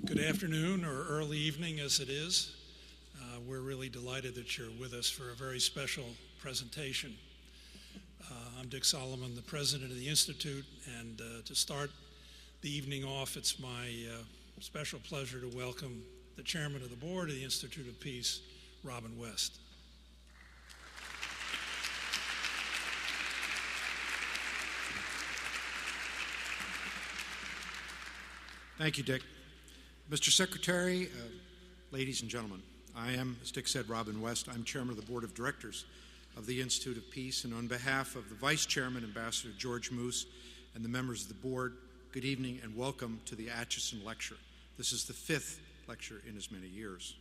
Good afternoon or early evening as it is. We're really delighted that you're with us for a very special presentation. I'm Dick Solomon, the president of the Institute, and to start the evening off, it's my special pleasure to welcome the chairman of the board of the Institute of Peace, Robin West. Thank you, Dick. Mr. Secretary, ladies and gentlemen, I am, as Dick said, Robin West. I'm chairman of the board of directors of the Institute of Peace, and on behalf of the vice chairman, Ambassador George Moose, and the members of the board, good evening and welcome to the Acheson lecture. This is the 5th lecture in as many years.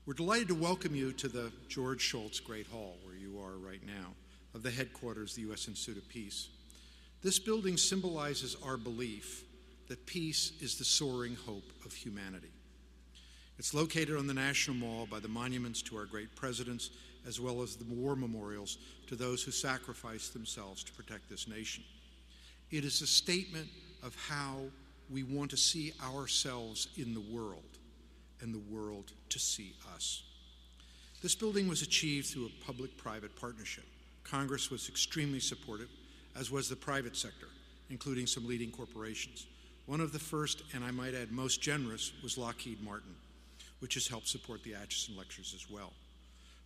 We're delighted to welcome you to the George Shultz Great Hall, where you are right now, of the headquarters of the U.S. Institute of Peace. This building symbolizes our belief that peace is the soaring hope of humanity. It's located on the National Mall by the monuments to our great presidents, as well as the war memorials to those who sacrificed themselves to protect this nation. It is a statement of how we want to see ourselves in the world, and the world to see us. This building was achieved through a public-private partnership. Congress was extremely supportive, as was the private sector, including some leading corporations. One of the first, and I might add most generous, was Lockheed Martin, which has helped support the Acheson lectures as well.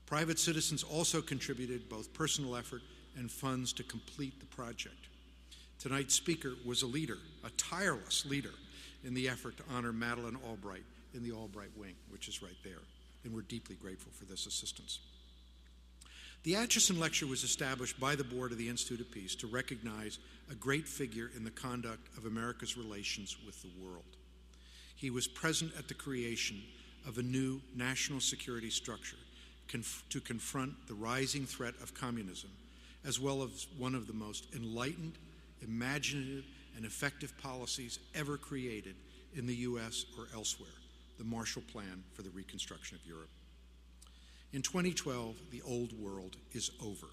Private citizens also contributed both personal effort and funds to complete the project. Tonight's speaker was a leader, a tireless leader, in the effort to honor Madeleine Albright in the Albright Wing, which is right there, and we're deeply grateful for this assistance. The Acheson Lecture was established by the board of the Institute of Peace to recognize a great figure in the conduct of America's relations with the world. He was present at the creation of a new national security structure to confront the rising threat of communism, as well as one of the most enlightened, imaginative, and effective policies ever created in the U.S. or elsewhere, the Marshall Plan for the Reconstruction of Europe. In 2012, the old world is over.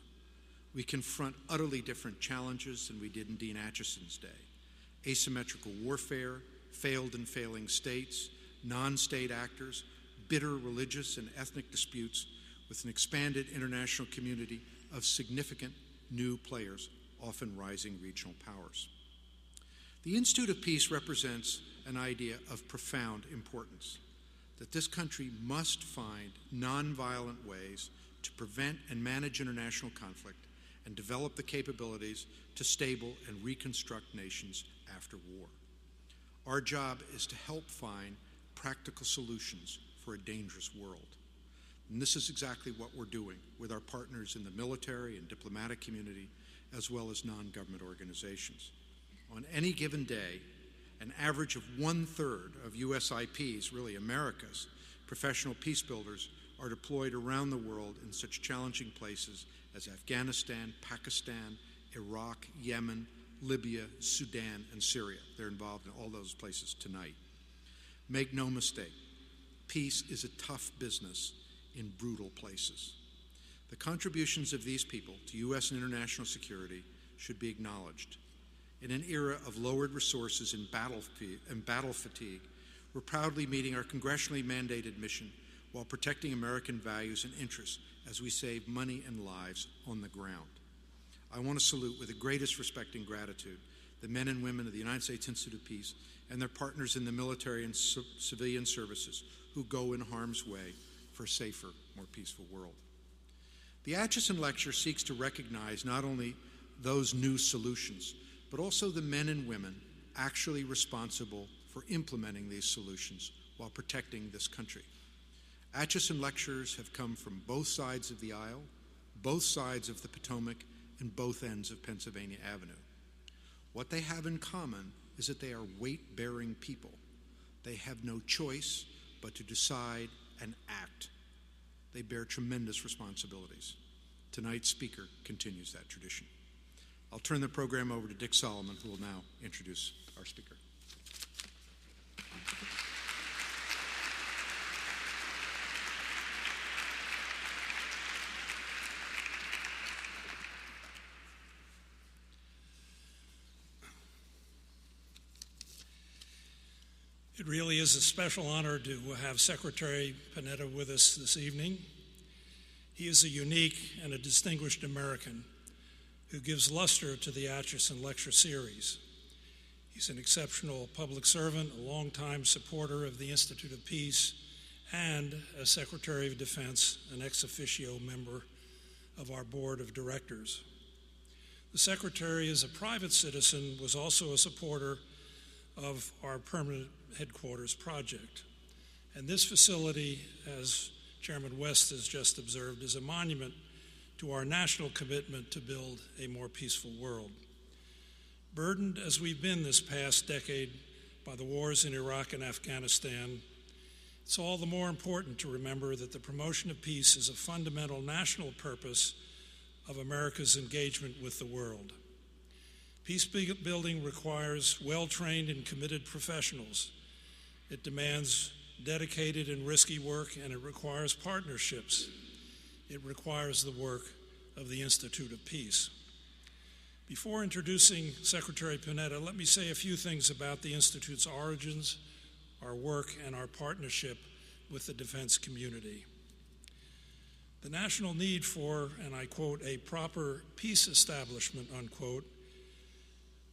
We confront utterly different challenges than we did in Dean Acheson's day. Asymmetrical warfare, failed and failing states, non-state actors, bitter religious and ethnic disputes, with an expanded international community of significant new players, often rising regional powers. The Institute of Peace represents an idea of profound importance, that this country must find nonviolent ways to prevent and manage international conflict and develop the capabilities to stable and reconstruct nations after war. Our job is to help find practical solutions for a dangerous world. And this is exactly what we're doing with our partners in the military and diplomatic community, as well as non-government organizations. On any given day, an average of 1/3 of USIP's, really America's, professional peace builders are deployed around the world in such challenging places as Afghanistan, Pakistan, Iraq, Yemen, Libya, Sudan, and Syria. They're involved in all those places tonight. Make no mistake, peace is a tough business in brutal places. The contributions of these people to U.S. and international security should be acknowledged. In an era of lowered resources and battle fatigue, we're proudly meeting our congressionally mandated mission while protecting American values and interests as we save money and lives on the ground. I want to salute with the greatest respect and gratitude the men and women of the United States Institute of Peace and their partners in the military and civilian services who go in harm's way for a safer, more peaceful world. The Acheson Lecture seeks to recognize not only those new solutions, but also the men and women actually responsible for implementing these solutions while protecting this country. Acheson lectures have come from both sides of the aisle, both sides of the Potomac, and both ends of Pennsylvania Avenue. What they have in common is that they are weight-bearing people. They have no choice but to decide and act. They bear tremendous responsibilities. Tonight's speaker continues that tradition. I'll turn the program over to Dick Solomon, who will now introduce our speaker. It really is a special honor to have Secretary Panetta with us this evening. He is a unique and a distinguished American who gives luster to the Acheson Lecture Series. He's an exceptional public servant, a longtime supporter of the Institute of Peace, and as Secretary of Defense, an ex officio member of our board of directors. The Secretary, as a private citizen, was also a supporter of our permanent headquarters project. And this facility, as Chairman West has just observed, is a monument to our national commitment to build a more peaceful world. Burdened as we've been this past decade by the wars in Iraq and Afghanistan, it's all the more important to remember that the promotion of peace is a fundamental national purpose of America's engagement with the world. Peace building requires well-trained and committed professionals. It demands dedicated and risky work, and it requires partnerships. It requires the work of the Institute of Peace. Before introducing Secretary Panetta, let me say a few things about the Institute's origins, our work, and our partnership with the defense community. The national need for, and I quote, a proper peace establishment, unquote,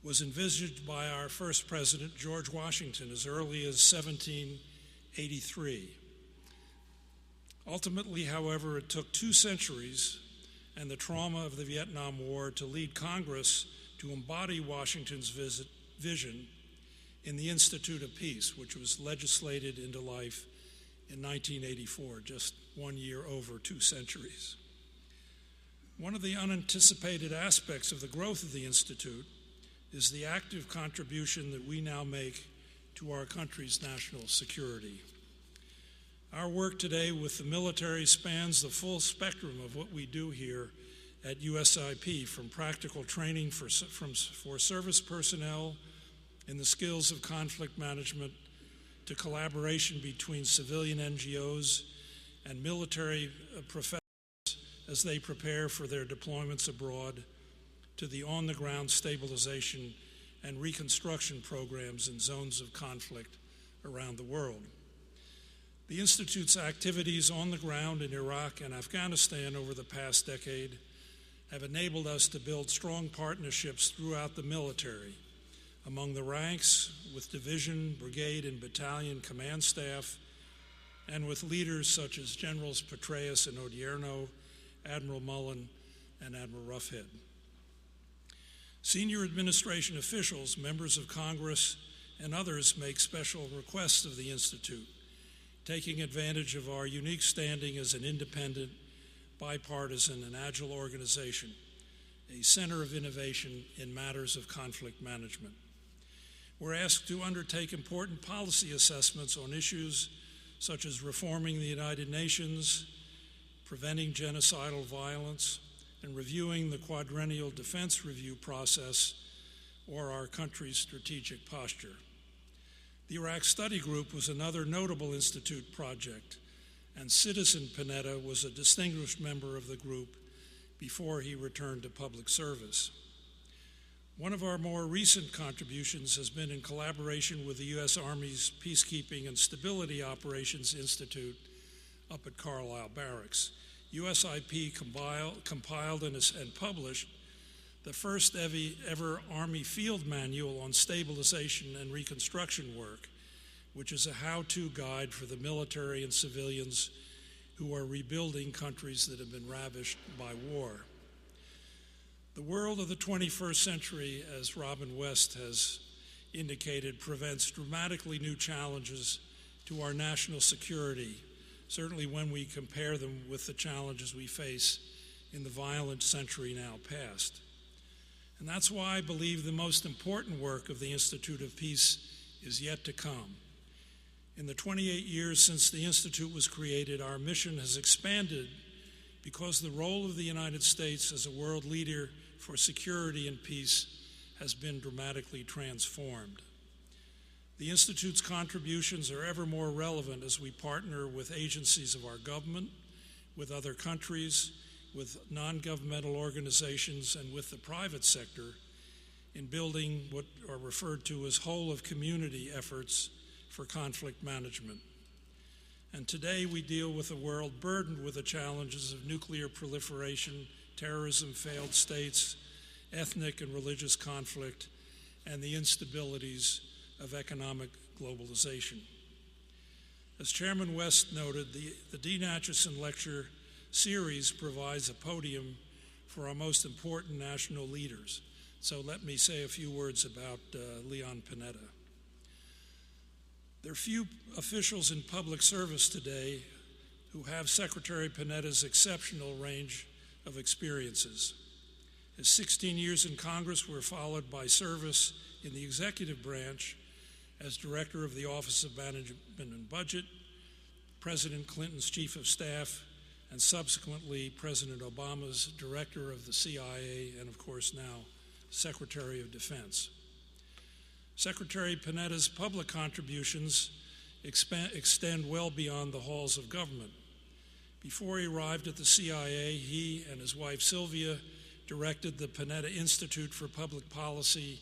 was envisaged by our first president, George Washington, as early as 1783. Ultimately, however, it took 2 centuries and the trauma of the Vietnam War to lead Congress to embody Washington's vision in the Institute of Peace, which was legislated into life in 1984, just 1 year over 2 centuries. One of the unanticipated aspects of the growth of the Institute is the active contribution that we now make to our country's national security. Our work today with the military spans the full spectrum of what we do here at USIP, from practical training for service personnel in the skills of conflict management to collaboration between civilian NGOs and military professionals as they prepare for their deployments abroad, to the on-the-ground stabilization and reconstruction programs in zones of conflict around the world. The Institute's activities on the ground in Iraq and Afghanistan over the past decade have enabled us to build strong partnerships throughout the military, among the ranks, with division, brigade, and battalion command staff, and with leaders such as Generals Petraeus and Odierno, Admiral Mullen, and Admiral Roughead. Senior administration officials, members of Congress, and others make special requests of the Institute, taking advantage of our unique standing as an independent, bipartisan, and agile organization, a center of innovation in matters of conflict management. We're asked to undertake important policy assessments on issues such as reforming the United Nations, preventing genocidal violence, and reviewing the quadrennial defense review process or our country's strategic posture. The Iraq Study Group was another notable Institute project, and Citizen Panetta was a distinguished member of the group before he returned to public service. One of our more recent contributions has been in collaboration with the U.S. Army's Peacekeeping and Stability Operations Institute up at Carlisle Barracks. USIP compiled and published the first ever Army field manual on stabilization and reconstruction work, which is a how-to guide for the military and civilians who are rebuilding countries that have been ravished by war. The world of the 21st century, as Robin West has indicated, presents dramatically new challenges to our national security, certainly when we compare them with the challenges we face in the violent century now past. And that's why I believe the most important work of the Institute of Peace is yet to come. In the 28 years since the Institute was created, our mission has expanded because the role of the United States as a world leader for security and peace has been dramatically transformed. The Institute's contributions are ever more relevant as we partner with agencies of our government, with other countries, with non-governmental organizations, and with the private sector in building what are referred to as whole-of-community efforts for conflict management. And today we deal with a world burdened with the challenges of nuclear proliferation, terrorism, failed states, ethnic and religious conflict, and the instabilities of economic globalization. As Chairman West noted, the Dean Acheson Lecture Series provides a podium for our most important national leaders. So let me say a few words about Leon Panetta. There are few officials in public service today who have Secretary Panetta's exceptional range of experiences. His 16 years in Congress were followed by service in the executive branch as Director of the Office of Management and Budget, President Clinton's Chief of Staff, and subsequently President Obama's Director of the CIA, and of course now Secretary of Defense. Secretary Panetta's public contributions extend well beyond the halls of government. Before he arrived at the CIA, he and his wife Sylvia directed the Panetta Institute for Public Policy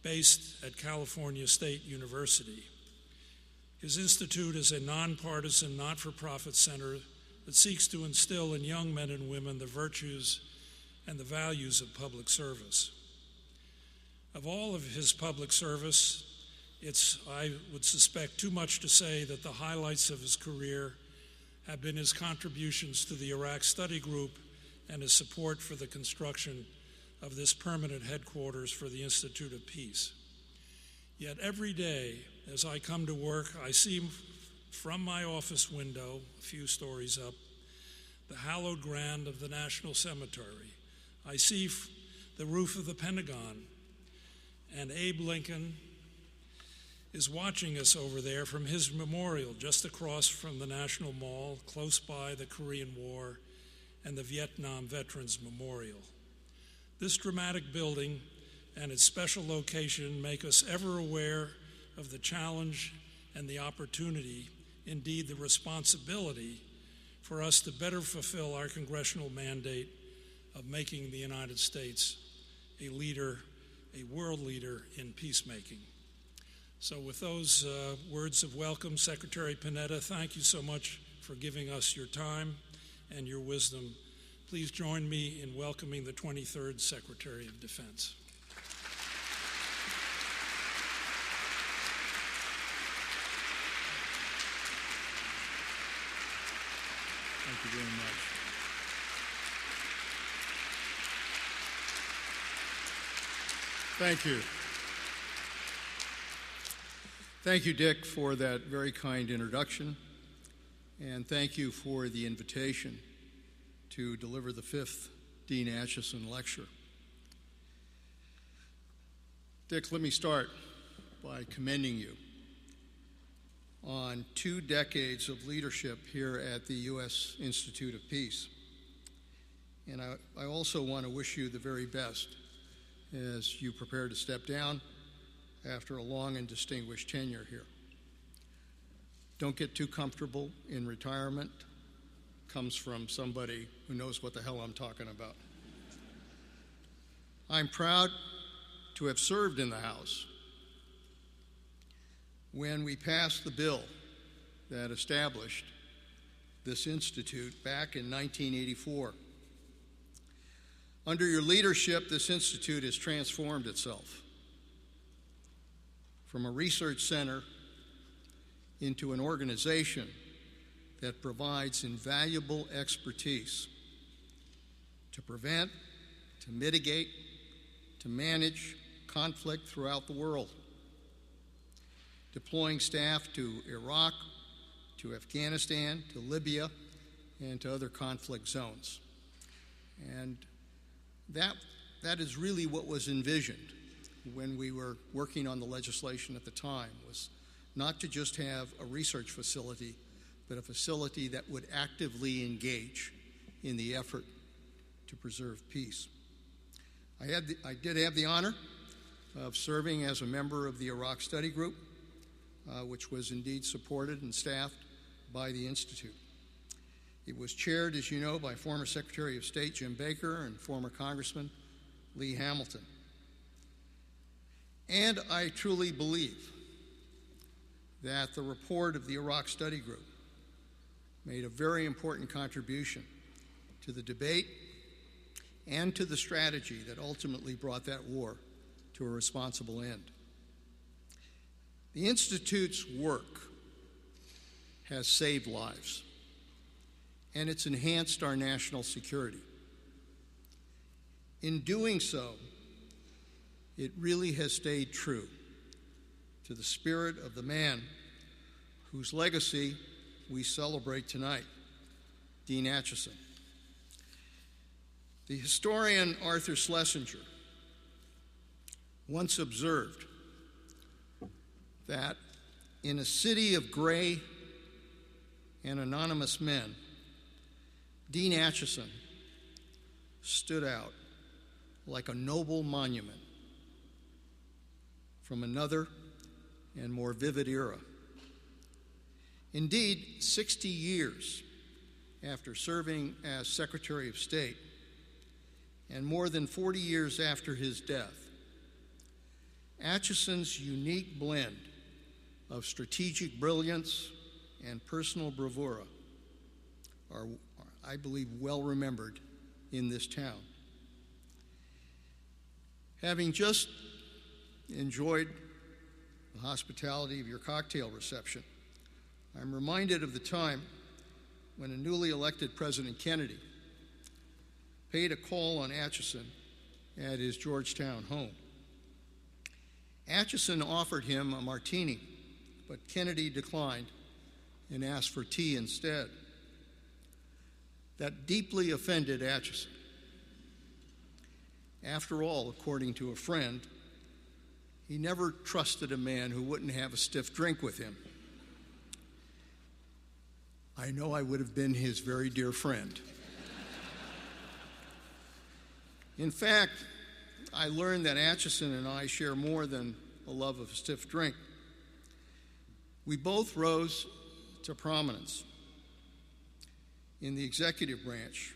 based at California State University. His institute is a nonpartisan, not-for-profit center that seeks to instill in young men and women the virtues and the values of public service. Of all of his public service, it's, I would suspect, too much to say that the highlights of his career have been his contributions to the Iraq Study Group and his support for the construction of this permanent headquarters for the Institute of Peace. Yet every day, as I come to work, I see from my office window, a few stories up, the hallowed ground of the National Cemetery. I see the roof of the Pentagon, and Abe Lincoln is watching us over there from his memorial just across from the National Mall, close by the Korean War and the Vietnam Veterans Memorial. This dramatic building and its special location make us ever aware of the challenge and the opportunity, indeed the responsibility, for us to better fulfill our congressional mandate of making the United States a leader, a world leader in peacemaking. So with those words of welcome, Secretary Panetta, thank you so much for giving us your time and your wisdom. Please join me in welcoming the 23rd Secretary of Defense. Thank you very much. Thank you. Thank you, Dick, for that very kind introduction, and thank you for the invitation to deliver the 5th Dean Acheson Lecture. Dick, let me start by commending you on 2 decades of leadership here at the U.S. Institute of Peace. And I also want to wish you the very best as you prepare to step down after a long and distinguished tenure here. Don't get too comfortable in retirement. Comes from somebody who knows what the hell I'm talking about. I'm proud to have served in the House when we passed the bill that established this institute back in 1984. Under your leadership, this institute has transformed itself from a research center into an organization that provides invaluable expertise to prevent, to mitigate, to manage conflict throughout the world, deploying staff to Iraq, to Afghanistan, to Libya, and to other conflict zones. And that is really what was envisioned when we were working on the legislation at the time, was not to just have a research facility, but a facility that would actively engage in the effort to preserve peace. I did have the honor of serving as a member of the Iraq Study Group, which was indeed supported and staffed by the Institute. It was chaired, as you know, by former Secretary of State Jim Baker and former Congressman Lee Hamilton. And I truly believe that the report of the Iraq Study Group made a very important contribution to the debate and to the strategy that ultimately brought that war to a responsible end. The Institute's work has saved lives, and it's enhanced our national security. In doing so, it really has stayed true to the spirit of the man whose legacy we celebrate tonight, Dean Acheson. The historian Arthur Schlesinger once observed that in a city of gray and anonymous men, Dean Acheson stood out like a noble monument from another and more vivid era. Indeed, 60 years after serving as Secretary of State, and more than 40 years after his death, Acheson's unique blend of strategic brilliance and personal bravura are, I believe, well remembered in this town. Having just enjoyed the hospitality of your cocktail reception, I'm reminded of the time when a newly elected President Kennedy paid a call on Acheson at his Georgetown home. Acheson offered him a martini, but Kennedy declined and asked for tea instead. That deeply offended Acheson. After all, according to a friend, he never trusted a man who wouldn't have a stiff drink with him. I know I would have been his very dear friend. In fact, I learned that Acheson and I share more than a love of a stiff drink. We both rose to prominence in the executive branch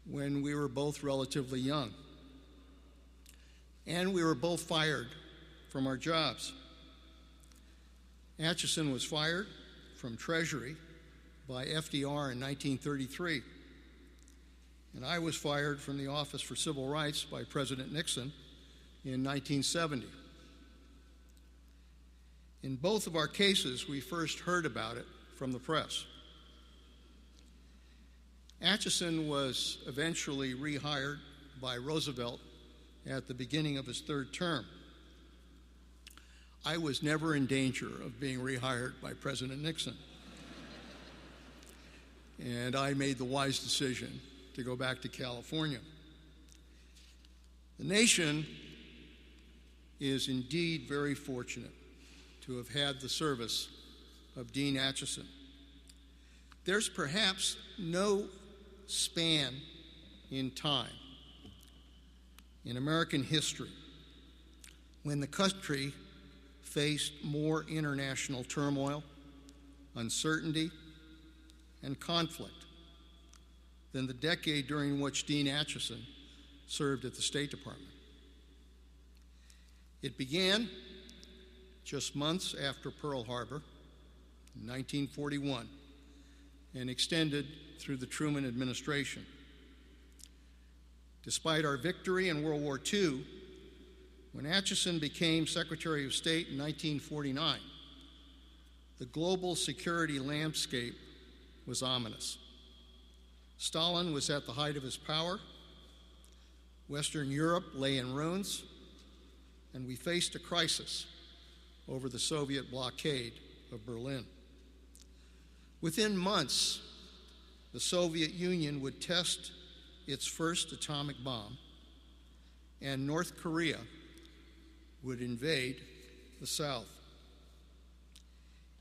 when we were both relatively young. And we were both fired from our jobs. Acheson was fired from Treasury by FDR in 1933. And I was fired from the Office for Civil Rights by President Nixon in 1970. In both of our cases, we first heard about it from the press. Acheson was eventually rehired by Roosevelt at the beginning of his third term. I was never in danger of being rehired by President Nixon. And I made the wise decision to go back to California. The nation is indeed very fortunate to have had the service of Dean Acheson. There's perhaps no span in time in American history when the country faced more international turmoil, uncertainty, and conflict than the decade during which Dean Acheson served at the State Department. It began just months after Pearl Harbor in 1941 and extended through the Truman administration. Despite our victory in World War II, when Acheson became Secretary of State in 1949, the global security landscape was ominous. Stalin was at the height of his power, Western Europe lay in ruins, and we faced a crisis over the Soviet blockade of Berlin. Within months, the Soviet Union would test its first atomic bomb, and North Korea would invade the South.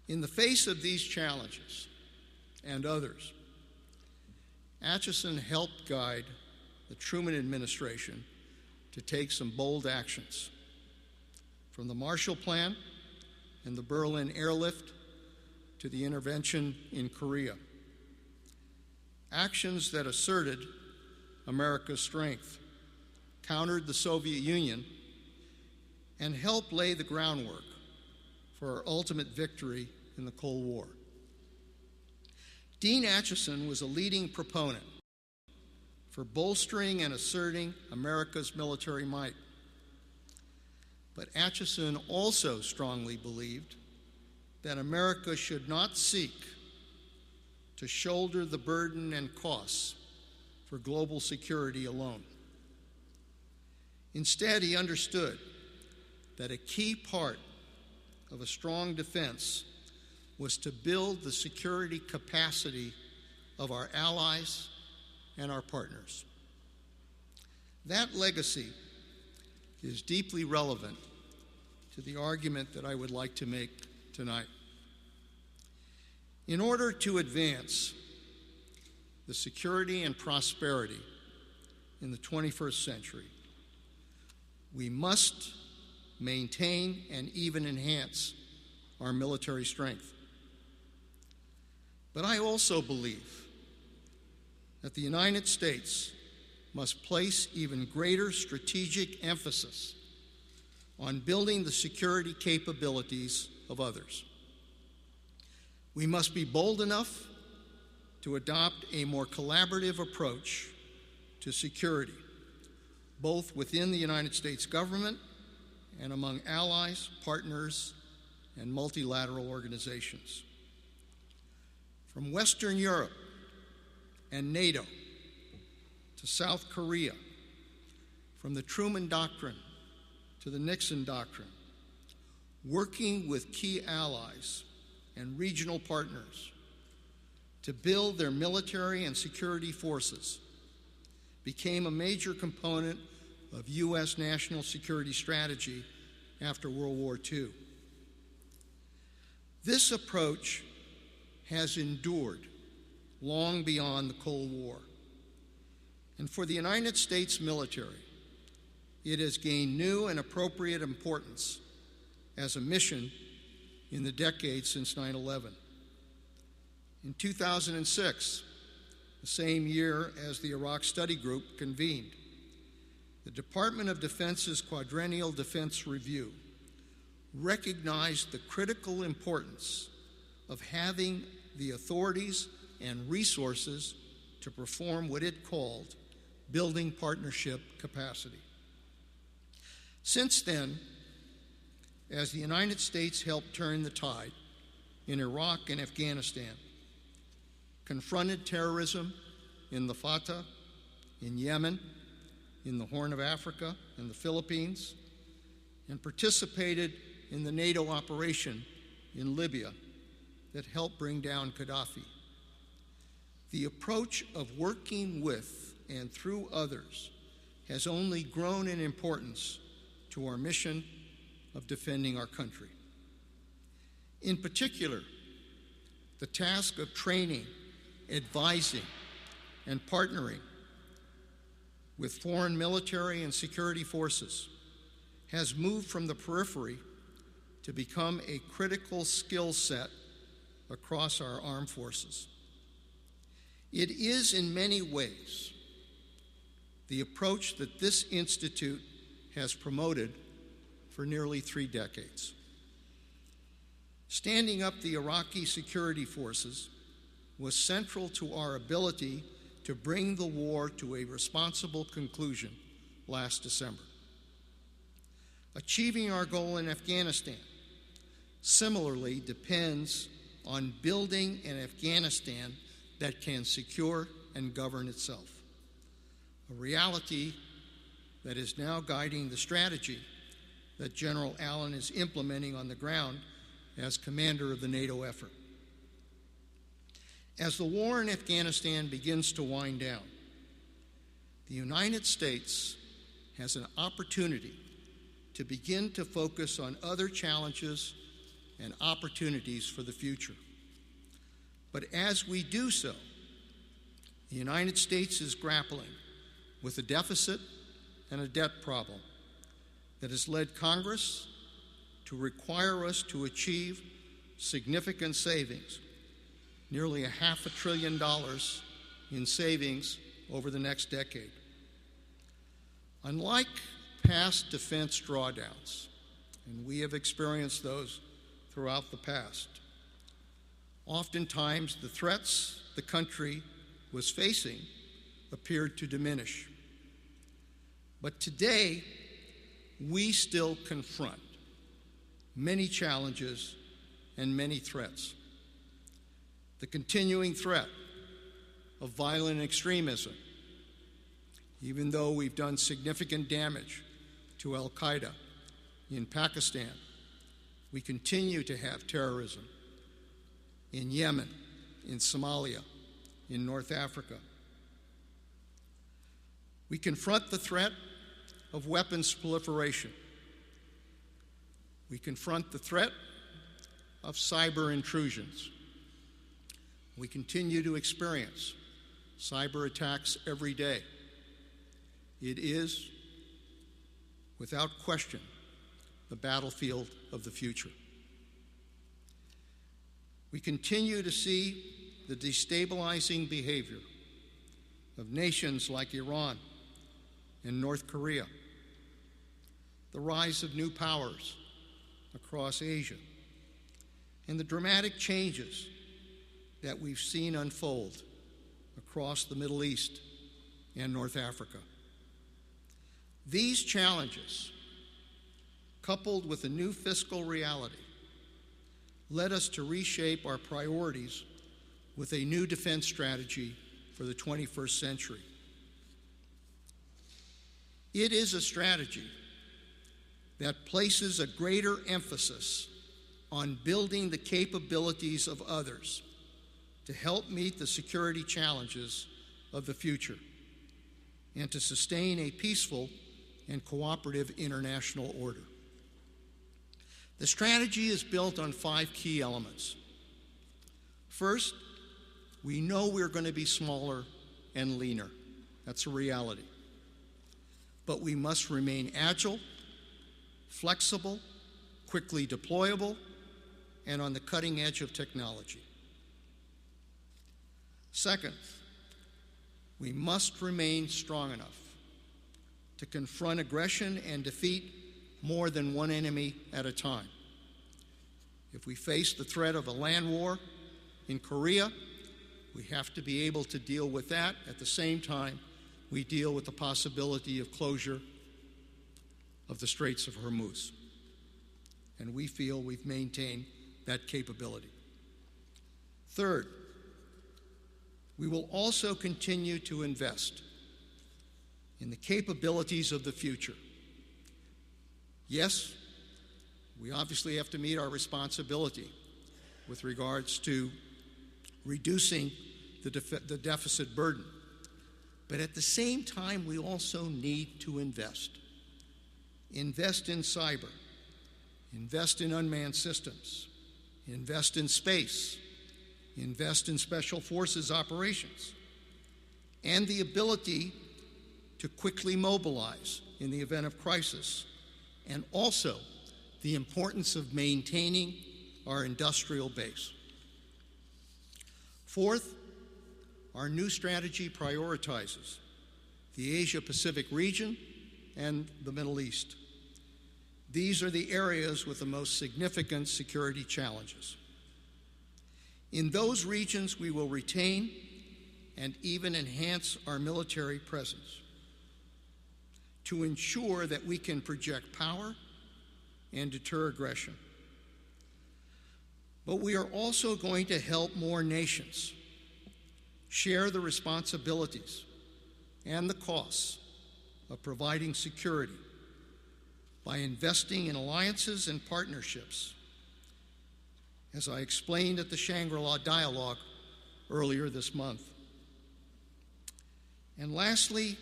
In the face of these challenges and others, Acheson helped guide the Truman administration to take some bold actions, from the Marshall Plan and the Berlin airlift to the intervention in Korea. Actions that asserted America's strength, countered the Soviet Union, and helped lay the groundwork for our ultimate victory in the Cold War. Dean Acheson was a leading proponent for bolstering and asserting America's military might. But Acheson also strongly believed that America should not seek to shoulder the burden and costs for global security alone. Instead, he understood that a key part of a strong defense was to build the security capacity of our allies and our partners. That legacy is deeply relevant to the argument that I would like to make tonight. In order to advance the security and prosperity in the 21st century, we must maintain and even enhance our military strength. But I also believe that the United States must place even greater strategic emphasis on building the security capabilities of others. We must be bold enough to adopt a more collaborative approach to security, both within the United States government and among allies, partners, and multilateral organizations. From Western Europe and NATO to South Korea, from the Truman Doctrine to the Nixon Doctrine, working with key allies and regional partners to build their military and security forces became a major component of U.S. national security strategy after World War II. This approach has endured long beyond the Cold War. And for the United States military, it has gained new and appropriate importance as a mission in the decades since 9/11. In 2006, the same year as the Iraq Study Group convened, the Department of Defense's Quadrennial Defense Review recognized the critical importance of having the authorities and resources to perform what it called building partnership capacity. Since then, as the United States helped turn the tide in Iraq and Afghanistan, confronted terrorism in the FATA, in Yemen, in the Horn of Africa, and the Philippines, and participated in the NATO operation in Libya that helped bring down Qaddafi. The approach of working with and through others has only grown in importance to our mission of defending our country. In particular, the task of training, advising, and partnering with foreign military and security forces has moved from the periphery to become a critical skill set across our armed forces. It is in many ways the approach that this institute has promoted for nearly 3 decades. Standing up the Iraqi security forces was central to our ability to bring the war to a responsible conclusion last December. Achieving our goal in Afghanistan similarly depends on building an Afghanistan that can secure and govern itself, a reality that is now guiding the strategy that General Allen is implementing on the ground as commander of the NATO effort. As the war in Afghanistan begins to wind down, the United States has an opportunity to begin to focus on other challenges and opportunities for the future. But as we do so, the United States is grappling with a deficit and a debt problem that has led Congress to require us to achieve significant savings, nearly $500 billion in savings over the next decade. Unlike past defense drawdowns, and we have experienced those throughout the past. Oftentimes, the threats the country was facing appeared to diminish. But today, we still confront many challenges and many threats. The continuing threat of violent extremism, even though we've done significant damage to Al-Qaeda in Pakistan, we continue to have terrorism in Yemen, in Somalia, in North Africa. We confront the threat of weapons proliferation. We confront the threat of cyber intrusions. We continue to experience cyber attacks every day. It is, without question, the battlefield of the future. We continue to see the destabilizing behavior of nations like Iran and North Korea, the rise of new powers across Asia, and the dramatic changes that we've seen unfold across the Middle East and North Africa. These challenges, coupled with a new fiscal reality, led us to reshape our priorities with a new defense strategy for the 21st century. It is a strategy that places a greater emphasis on building the capabilities of others to help meet the security challenges of the future and to sustain a peaceful and cooperative international order. The strategy is built on 5 key elements. First, we know we're going to be smaller and leaner. That's a reality. But we must remain agile, flexible, quickly deployable, and on the cutting edge of technology. Second, we must remain strong enough to confront aggression and defeat more than one enemy at a time. If we face the threat of a land war in Korea, we have to be able to deal with that at the same time we deal with the possibility of closure of the Straits of Hormuz. And we feel we've maintained that capability. Third, we will also continue to invest in the capabilities of the future. Yes, we obviously have to meet our responsibility with regards to reducing the deficit burden. But at the same time, we also need to invest. Invest in cyber, invest in unmanned systems, invest in space, invest in special forces operations, and the ability to quickly mobilize in the event of crisis, and also the importance of maintaining our industrial base. Fourth, our new strategy prioritizes the Asia-Pacific region and the Middle East. These are the areas with the most significant security challenges. In those regions, we will retain and even enhance our military presence to ensure that we can project power and deter aggression. But we are also going to help more nations share the responsibilities and the costs of providing security by investing in alliances and partnerships, as I explained at the Shangri-La Dialogue earlier this month. And lastly,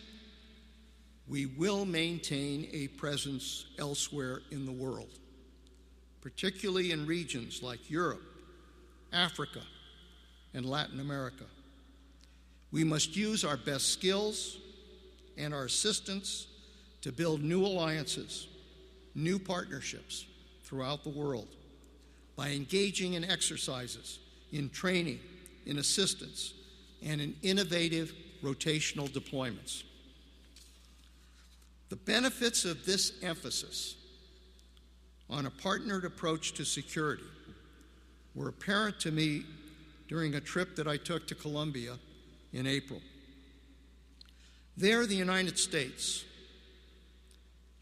we will maintain a presence elsewhere in the world, particularly in regions like Europe, Africa, and Latin America. We must use our best skills and our assistance to build new alliances, new partnerships throughout the world by engaging in exercises, in training, in assistance, and in innovative rotational deployments. The benefits of this emphasis on a partnered approach to security were apparent to me during a trip that I took to Colombia in April. There, the United States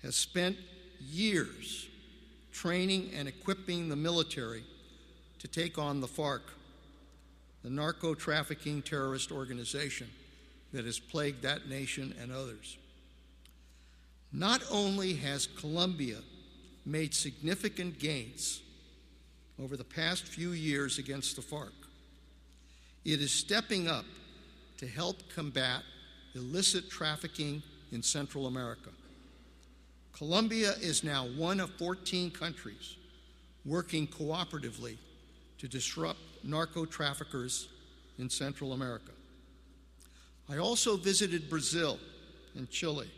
has spent years training and equipping the military to take on the FARC, the narco-trafficking terrorist organization that has plagued that nation and others. Not only has Colombia made significant gains over the past few years against the FARC, it is stepping up to help combat illicit trafficking in Central America. Colombia is now one of 14 countries working cooperatively to disrupt narco-traffickers in Central America. I also visited Brazil and Chile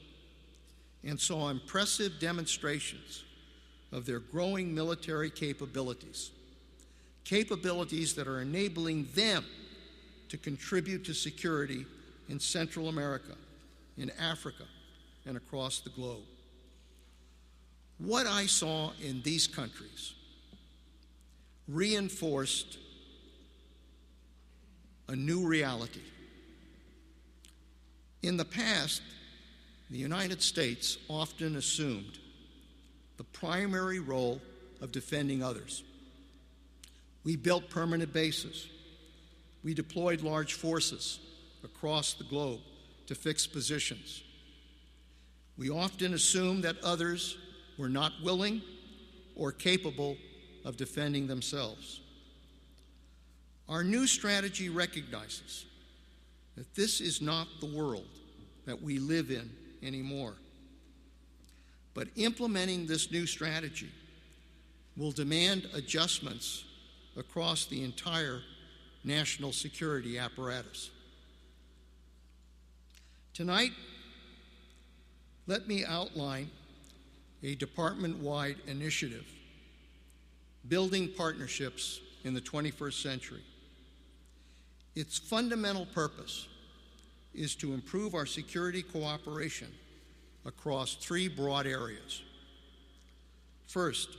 and saw impressive demonstrations of their growing military capabilities that are enabling them to contribute to security in Central America, in Africa, and across the globe. What I saw in these countries reinforced a new reality. In the past, the United States often assumed the primary role of defending others. We built permanent bases. We deployed large forces across the globe to fix positions. We often assumed that others were not willing or capable of defending themselves. Our new strategy recognizes that this is not the world that we live in anymore. But implementing this new strategy will demand adjustments across the entire national security apparatus. Tonight, let me outline a department-wide initiative, Building Partnerships in the 21st Century. Its fundamental purpose is to improve our security cooperation across three broad areas. First,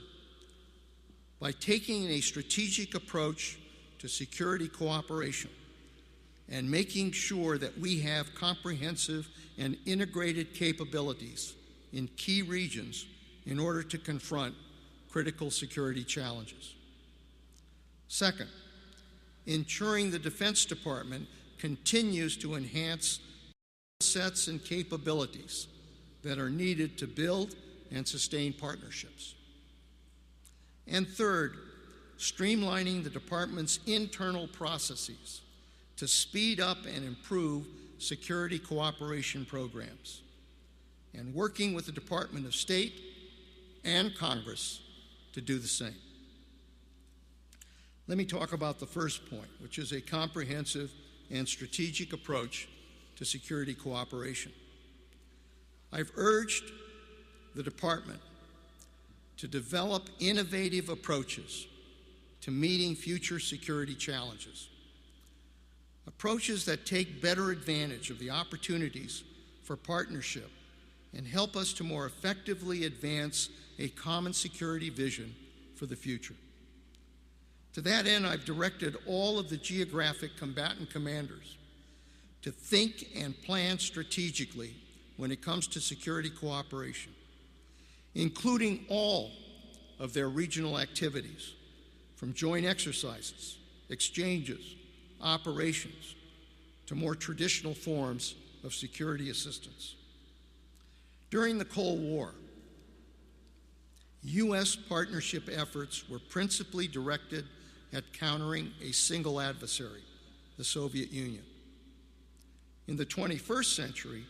by taking a strategic approach to security cooperation and making sure that we have comprehensive and integrated capabilities in key regions in order to confront critical security challenges. Second, ensuring the Defense Department continues to enhance sets and capabilities that are needed to build and sustain partnerships. And third, streamlining the department's internal processes to speed up and improve security cooperation programs, and working with the Department of State and Congress to do the same. Let me talk about the first point, which is a comprehensive and strategic approach to security cooperation. I've urged the department to develop innovative approaches to meeting future security challenges, approaches that take better advantage of the opportunities for partnership and help us to more effectively advance a common security vision for the future. To that end, I've directed all of the geographic combatant commanders to think and plan strategically when it comes to security cooperation, including all of their regional activities, from joint exercises, exchanges, operations, to more traditional forms of security assistance. During the Cold War, U.S. partnership efforts were principally directed at countering a single adversary, the Soviet Union. In the 21st century,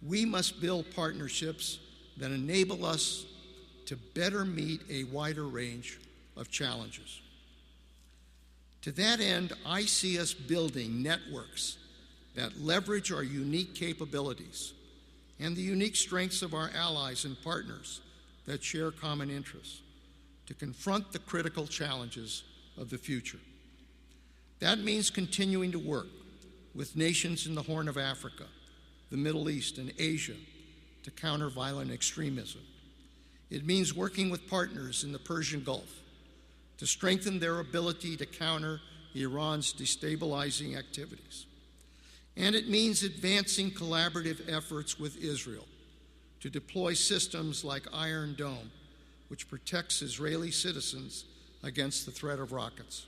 we must build partnerships that enable us to better meet a wider range of challenges. To that end, I see us building networks that leverage our unique capabilities and the unique strengths of our allies and partners that share common interests to confront the critical challenges of the future. That means continuing to work with nations in the Horn of Africa, the Middle East, and Asia to counter violent extremism. It means working with partners in the Persian Gulf to strengthen their ability to counter Iran's destabilizing activities. And it means advancing collaborative efforts with Israel to deploy systems like Iron Dome, which protects Israeli citizens against the threat of rockets.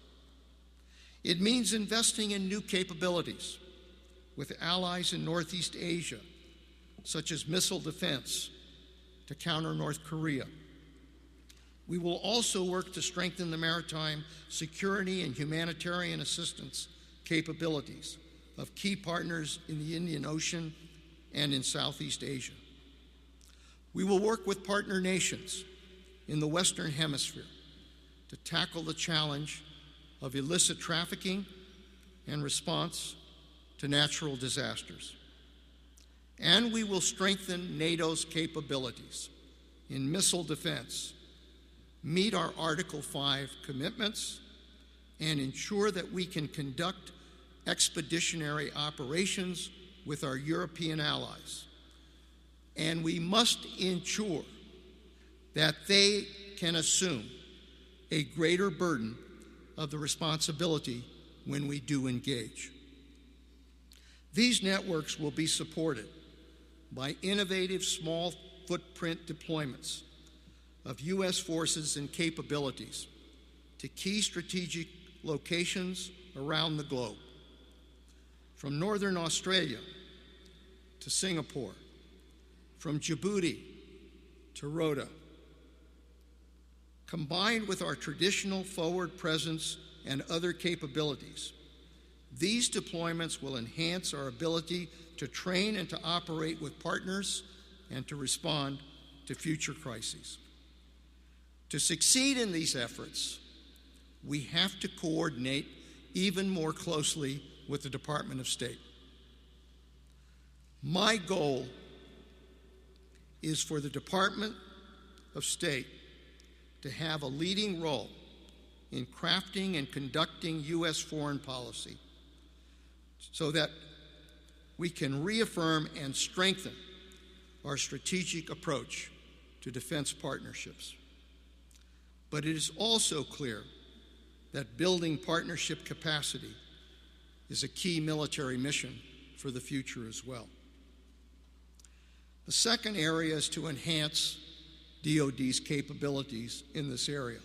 It means investing in new capabilities with allies in Northeast Asia, such as missile defense to counter North Korea. We will also work to strengthen the maritime security and humanitarian assistance capabilities of key partners in the Indian Ocean and in Southeast Asia. We will work with partner nations in the Western Hemisphere to tackle the challenge of illicit trafficking and response to natural disasters. And we will strengthen NATO's capabilities in missile defense, meet our Article 5 commitments, and ensure that we can conduct expeditionary operations with our European allies. And we must ensure that they can assume a greater burden of the responsibility when we do engage. These networks will be supported by innovative small footprint deployments of U.S. forces and capabilities to key strategic locations around the globe, from northern Australia to Singapore, from Djibouti to Rhoda. Combined with our traditional forward presence and other capabilities, these deployments will enhance our ability to train and to operate with partners and to respond to future crises. To succeed in these efforts, we have to coordinate even more closely with the Department of State. My goal is for the Department of State to have a leading role in crafting and conducting U.S. foreign policy so that we can reaffirm and strengthen our strategic approach to defense partnerships. But it is also clear that building partnership capacity is a key military mission for the future as well. The second area is to enhance DoD's capabilities in this area.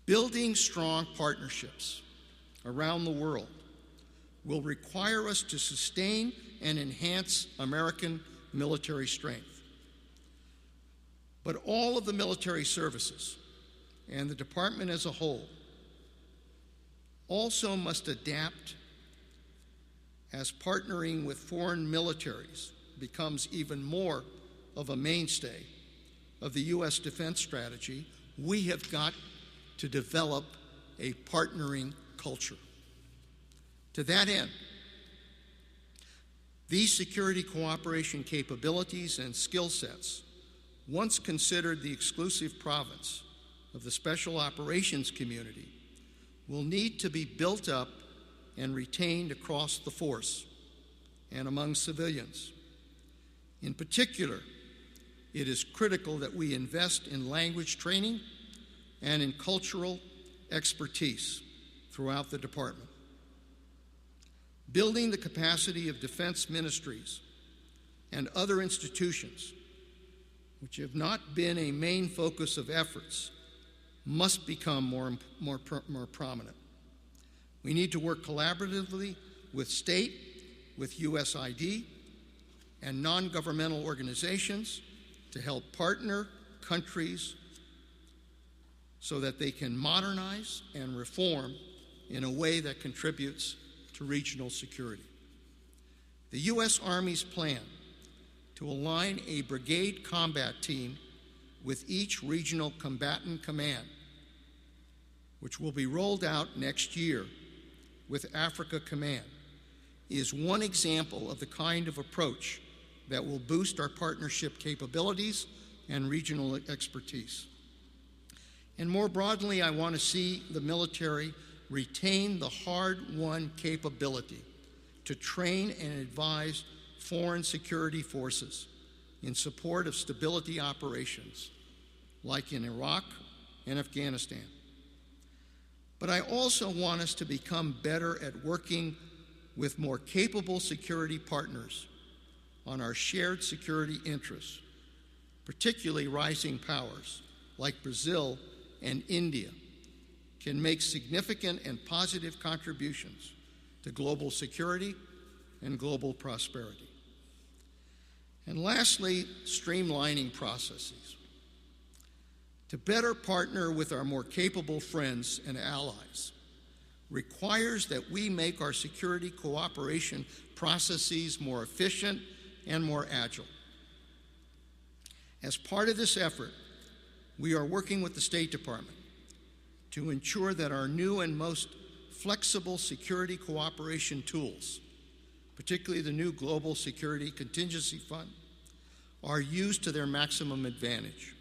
Building strong partnerships around the world will require us to sustain and enhance American military strength. But all of the military services and the department as a whole also must adapt as partnering with foreign militaries becomes even more of a mainstay of the U.S. defense strategy. We have got to develop a partnering culture. To that end, these security cooperation capabilities and skill sets, once considered the exclusive province of the Special Operations Community, will need to be built up and retained across the force and among civilians. In particular, it is critical that we invest in language training and in cultural expertise throughout the department. Building the capacity of defense ministries and other institutions, which have not been a main focus of efforts, must become more prominent. We need to work collaboratively with state, with USID, and non-governmental organizations to help partner countries so that they can modernize and reform in a way that contributes to regional security. The U.S. Army's plan to align a brigade combat team with each regional combatant command, which will be rolled out next year with Africa Command, is one example of the kind of approach that will boost our partnership capabilities and regional expertise. And more broadly, I want to see the military retain the hard-won capability to train and advise foreign security forces in support of stability operations, like in Iraq and Afghanistan. But I also want us to become better at working with more capable security partners on our shared security interests, particularly rising powers like Brazil and India can make significant and positive contributions to global security and global prosperity. And lastly, streamlining processes. To better partner with our more capable friends and allies requires that we make our security cooperation processes more efficient and more agile. As part of this effort, we are working with the State Department to ensure that our new and most flexible security cooperation tools, particularly the new Global Security Contingency Fund, are used to their maximum advantage.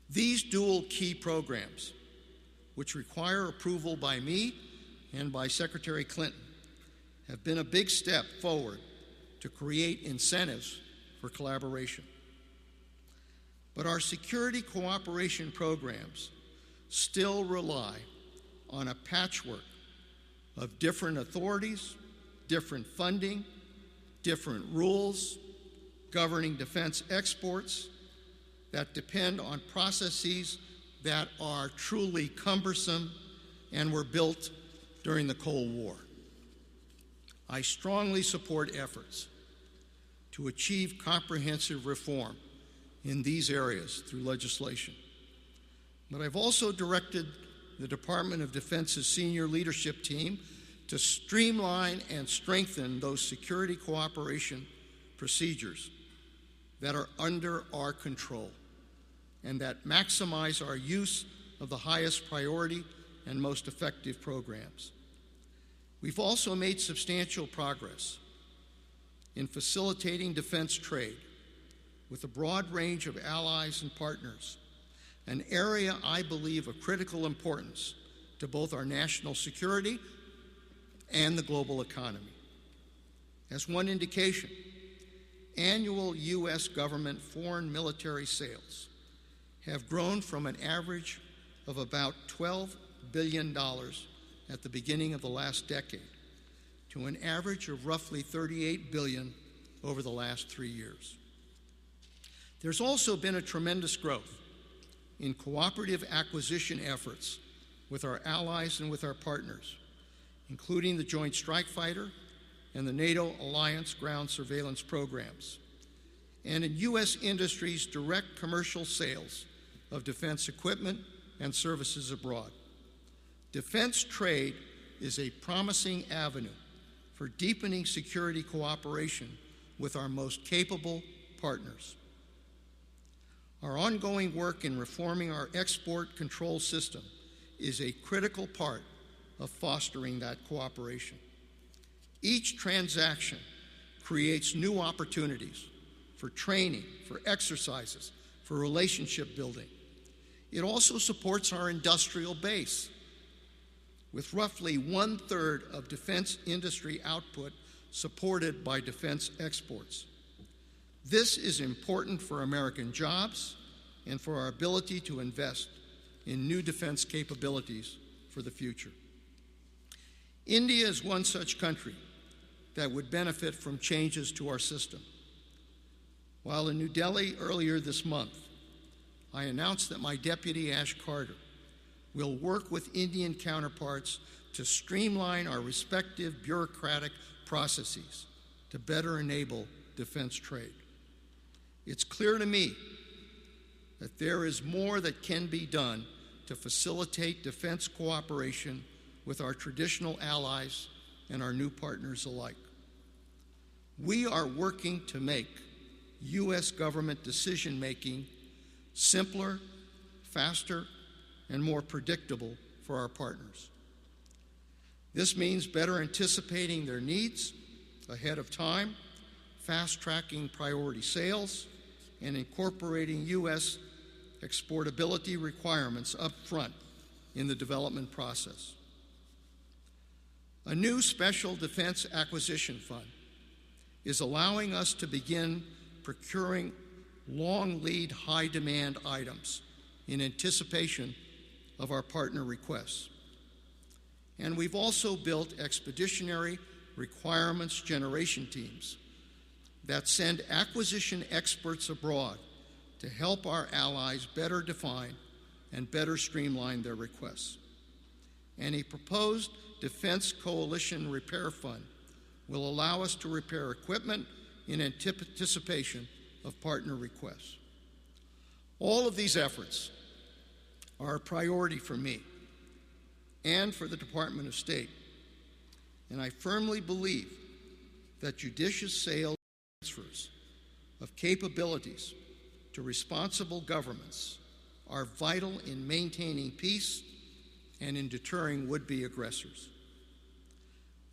These dual key programs, which require approval by me and by Secretary Clinton, have been a big step forward to create incentives for collaboration. But our security cooperation programs still rely on a patchwork of different authorities, different funding, different rules governing defense exports that depend on processes that are truly cumbersome and were built during the Cold War. I strongly support efforts to achieve comprehensive reform in these areas through legislation. But I've also directed the Department of Defense's senior leadership team to streamline and strengthen those security cooperation procedures that are under our control and that maximize our use of the highest priority and most effective programs. We've also made substantial progress in facilitating defense trade with a broad range of allies and partners, an area I believe of critical importance to both our national security and the global economy. As one indication, annual U.S. government foreign military sales have grown from an average of about $12 billion at the beginning of the last decade to an average of roughly $38 billion over the last 3 years. There's also been a tremendous growth in cooperative acquisition efforts with our allies and with our partners, including the Joint Strike Fighter and the NATO Alliance Ground Surveillance programs, and in U.S. industry's direct commercial sales of defense equipment and services abroad. Defense trade is a promising avenue for deepening security cooperation with our most capable partners. Our ongoing work in reforming our export control system is a critical part of fostering that cooperation. Each transaction creates new opportunities for training, for exercises, for relationship building. It also supports our industrial base, with roughly 1/3 of defense industry output supported by defense exports. This is important for American jobs and for our ability to invest in new defense capabilities for the future. India is one such country that would benefit from changes to our system. While in New Delhi earlier this month, I announced that my deputy, Ash Carter, will work with Indian counterparts to streamline our respective bureaucratic processes to better enable defense trade. It's clear to me that there is more that can be done to facilitate defense cooperation with our traditional allies and our new partners alike. We are working to make U.S. government decision-making simpler, faster, and more predictable for our partners. This means better anticipating their needs ahead of time, fast-tracking priority sales, and incorporating U.S. exportability requirements up front in the development process. A new special defense acquisition fund is allowing us to begin procuring long lead, high demand items in anticipation of our partner requests. And we've also built expeditionary requirements generation teams that send acquisition experts abroad to help our allies better define and better streamline their requests. And a proposed Defense Coalition Repair Fund will allow us to repair equipment in anticipation of partner requests. All of these efforts are a priority for me and for the Department of State, and I firmly believe that judicious sales and transfers of capabilities to responsible governments are vital in maintaining peace and in deterring would-be aggressors.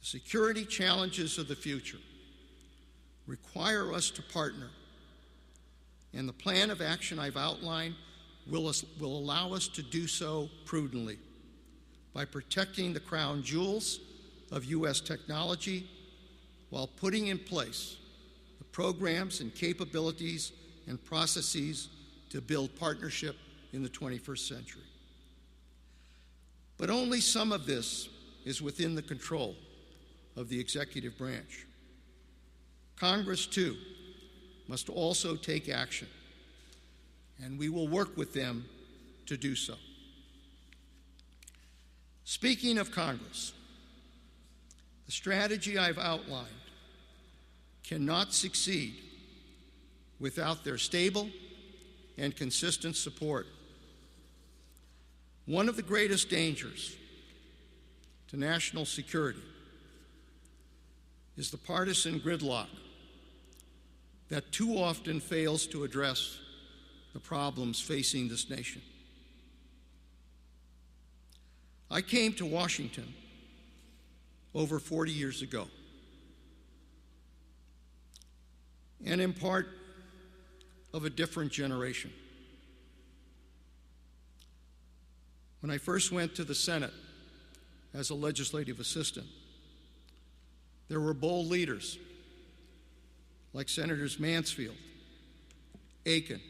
The security challenges of the future require us to partner, and the plan of action I've outlined will allow us to do so prudently by protecting the crown jewels of U.S. technology while putting in place the programs and capabilities and processes to build partnership in the 21st century. But only some of this is within the control of the executive branch. Congress, too, must also take action, and we will work with them to do so. Speaking of Congress, the strategy I've outlined cannot succeed without their stable and consistent support. One of the greatest dangers to national security is the partisan gridlock that too often fails to address the problems facing this nation. I came to Washington over 40 years ago, and am part of a different generation. When I first went to the Senate as a legislative assistant, there were bold leaders like Senators Mansfield, Aiken,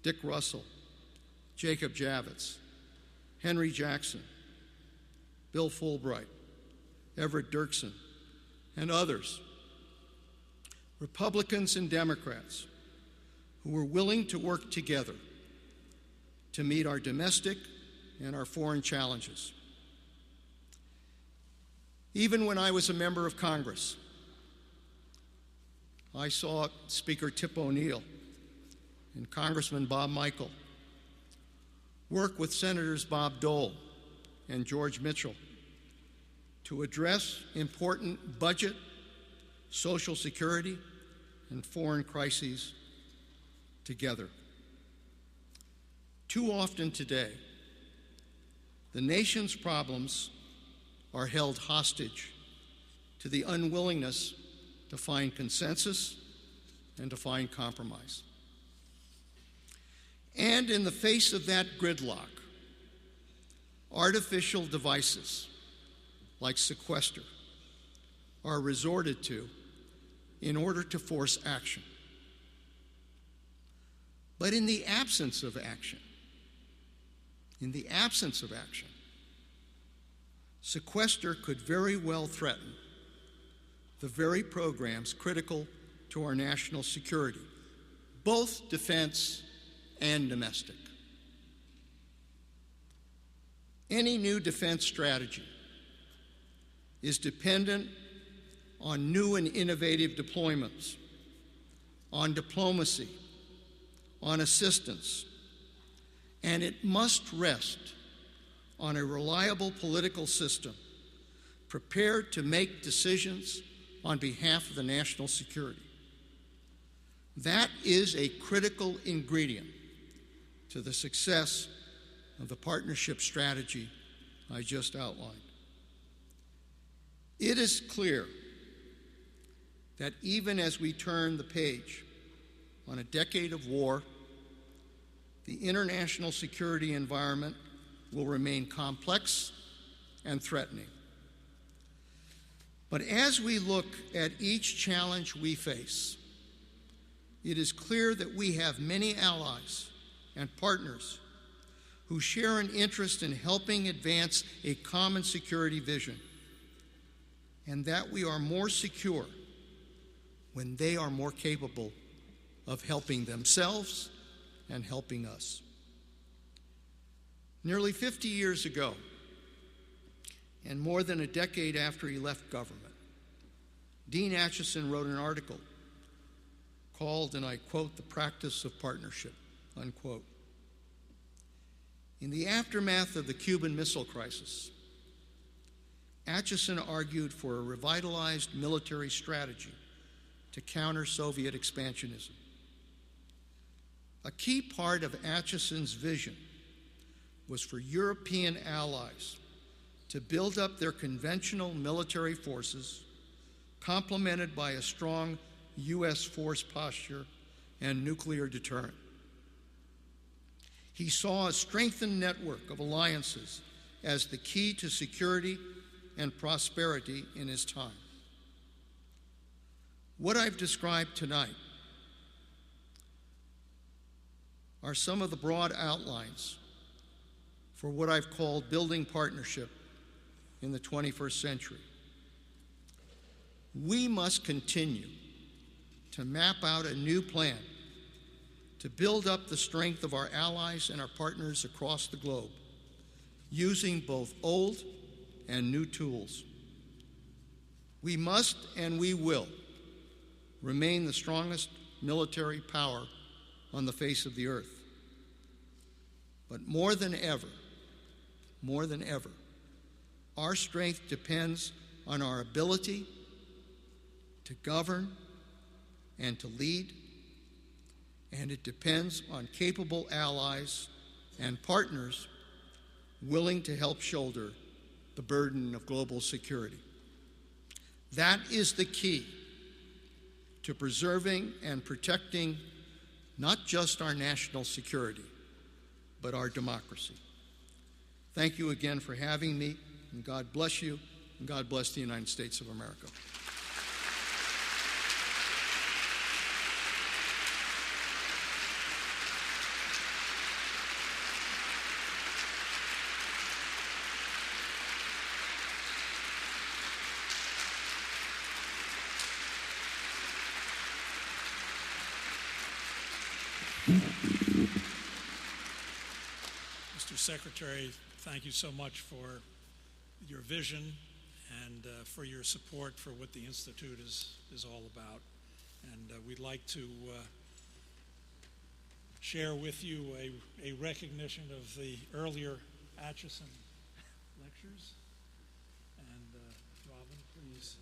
Dick Russell, Jacob Javits, Henry Jackson, Bill Fulbright, Everett Dirksen, and others, Republicans and Democrats, who were willing to work together to meet our domestic and our foreign challenges. Even when I was a member of Congress, I saw Speaker Tip O'Neill and Congressman Bob Michel work with Senators Bob Dole and George Mitchell to address important budget, social security, and foreign crises together. Too often today, the nation's problems are held hostage to the unwillingness to find consensus and to find compromise. And in the face of that gridlock, artificial devices like sequester are resorted to in order to force action. But in the absence of action, sequester could very well threaten the very programs critical to our national security, both defense and domestic. Any new defense strategy is dependent on new and innovative deployments, on diplomacy, on assistance, and it must rest on a reliable political system prepared to make decisions on behalf of the national security. That is a critical ingredient to the success of the partnership strategy I just outlined. It is clear that even as we turn the page on a decade of war, the international security environment will remain complex and threatening. But as we look at each challenge we face, it is clear that we have many allies and partners who share an interest in helping advance a common security vision, and that we are more secure when they are more capable of helping themselves and helping us. Nearly 50 years ago, and more than a decade after he left government, Dean Acheson wrote an article called, and I quote, "The Practice of Partnership," unquote. In the aftermath of the Cuban Missile Crisis, Acheson argued for a revitalized military strategy to counter Soviet expansionism. A key part of Acheson's vision was for European allies to build up their conventional military forces, complemented by a strong U.S. force posture and nuclear deterrent. He saw a strengthened network of alliances as the key to security and prosperity in his time. What I've described tonight are some of the broad outlines for what I've called building partnership in the 21st century. We must continue to map out a new plan to build up the strength of our allies and our partners across the globe, using both old and new tools. We must and we will remain the strongest military power on the face of the earth. But more than ever, our strength depends on our ability to govern and to lead, and it depends on capable allies and partners willing to help shoulder the burden of global security. That is the key to preserving and protecting not just our national security, but our democracy. Thank you again for having me, and God bless you, and God bless the United States of America. Mr. Secretary, thank you so much for your vision and for your support for what the Institute is all about. And we'd like to share with you a recognition of the earlier Acheson lectures. And Robin, please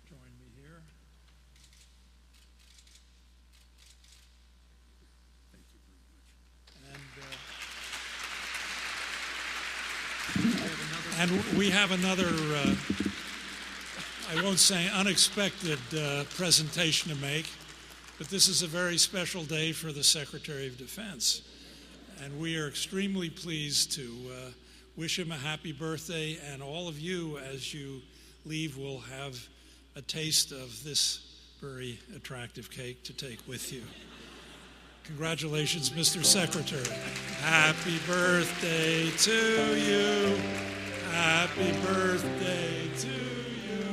join me here. And we have another, I won't say unexpected presentation to make, but this is a very special day for the Secretary of Defense. And we are extremely pleased to wish him a happy birthday, and all of you, as you leave, will have a taste of this very attractive cake to take with you. Congratulations, Mr. Secretary. Happy birthday to you. Happy birthday to you.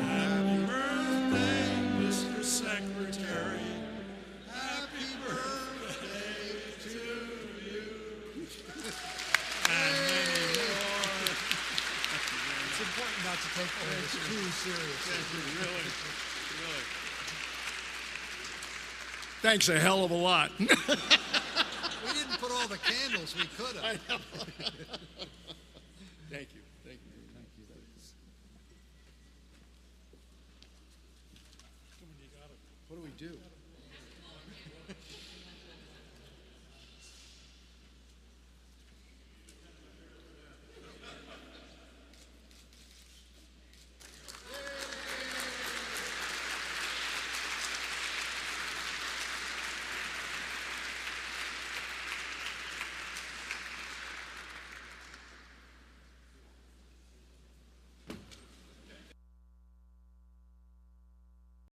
Happy birthday, Mr. Secretary. Happy birthday to you. And many more. It's important not to take things too seriously. Really. Thanks a hell of a lot. We didn't put all the candles we could have. I know. Thank you. Thank you. What do we do?